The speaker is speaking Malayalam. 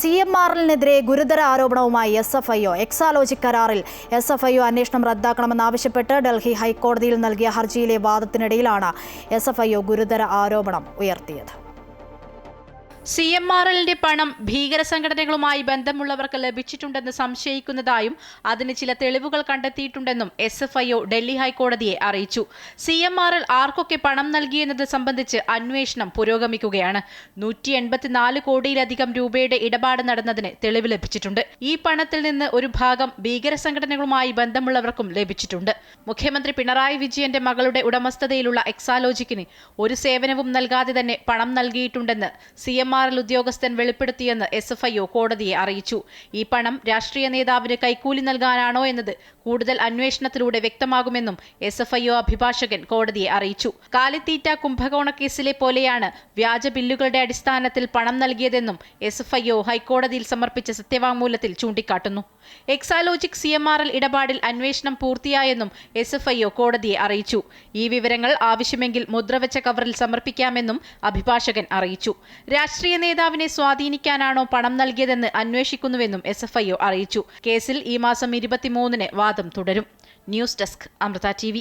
CMRL-നെതിരെ ഗുരുതര ആരോപണവുമായി SFIO. എക്സാലോജിക് കരാറിൽ SFIO അന്വേഷണം റദ്ദാക്കണമെന്നാവശ്യപ്പെട്ട് ഡൽഹി ഹൈക്കോടതിയിൽ നൽകിയ ഹർജിയിലെ വാദത്തിനിടയിലാണ് SFIO ഗുരുതര ആരോപണം ഉയർത്തിയത്. CMRL-ന്റെ പണം ഭീകര സംഘടനകളുമായി ബന്ധമുള്ളവർക്ക് ലഭിച്ചിട്ടുണ്ടെന്ന് സംശയിക്കുന്നതായും അതിന് ചില തെളിവുകൾ കണ്ടെത്തിയിട്ടുണ്ടെന്നും SFIO ഡൽഹി ഹൈക്കോടതിയെ അറിയിച്ചു. CMRL ആർക്കൊക്കെ പണം നൽകിയെന്നത് സംബന്ധിച്ച് അന്വേഷണം പുരോഗമിക്കുകയാണ്. 184 കോടിയിലധികം രൂപയുടെ ഇടപാട് നടന്നതിന് തെളിവ് ലഭിച്ചിട്ടുണ്ട്. ഈ പണത്തിൽ നിന്ന് ഒരു ഭാഗം ഭീകര സംഘടനകളുമായി ബന്ധമുള്ളവർക്കും ലഭിച്ചിട്ടുണ്ട്. മുഖ്യമന്ത്രി പിണറായി വിജയന്റെ മകളുടെ ഉടമസ്ഥതയിലുള്ള എക്സാലോജിക്കിന് ഒരു സേവനവും നൽകാതെ തന്നെ പണം നൽകിയിട്ടുണ്ടെന്ന് CMRL ഉദ്യോഗസ്ഥൻ വെളിപ്പെടുത്തിയെന്ന് SFIO കോടതിയെ അറിയിച്ചു. ഈ പണം രാഷ്ട്രീയ നേതാവിന് കൈക്കൂലി നൽകാനാണോ എന്നത് കൂടുതൽ അന്വേഷണത്തിലൂടെ വ്യക്തമാകുമെന്നും SFIO അഭിഭാഷകൻ കോടതിയെ അറിയിച്ചു. കാലിത്തീറ്റ കുംഭകോണ കേസിലെ പോലെയാണ് വ്യാജ ബില്ലുകളുടെ അടിസ്ഥാനത്തിൽ പണം നൽകിയതെന്നും SFIO ഹൈക്കോടതിയിൽ സമർപ്പിച്ച സത്യവാങ്മൂലത്തിൽ ചൂണ്ടിക്കാട്ടുന്നു. എക്സാലോജിക് CMRL ഇടപാടിൽ അന്വേഷണം പൂർത്തിയായെന്നും SFIO കോടതിയെ അറിയിച്ചു. ഈ വിവരങ്ങൾ ആവശ്യമെങ്കിൽ മുദ്രവെച്ച കവറിൽ സമർപ്പിക്കാമെന്നും അഭിഭാഷകൻ അറിയിച്ചു. രാഷ്ട്രീയ നേതാവിനെ സ്വാധീനിക്കാനാണോ പണം നൽകിയതെന്ന് അന്വേഷിക്കുന്നുവെന്നും SFIO അറിയിച്ചു. കേസിൽ ഈ മാസം 23-ന് വാദം തുടരും. News desk, Amrita TV.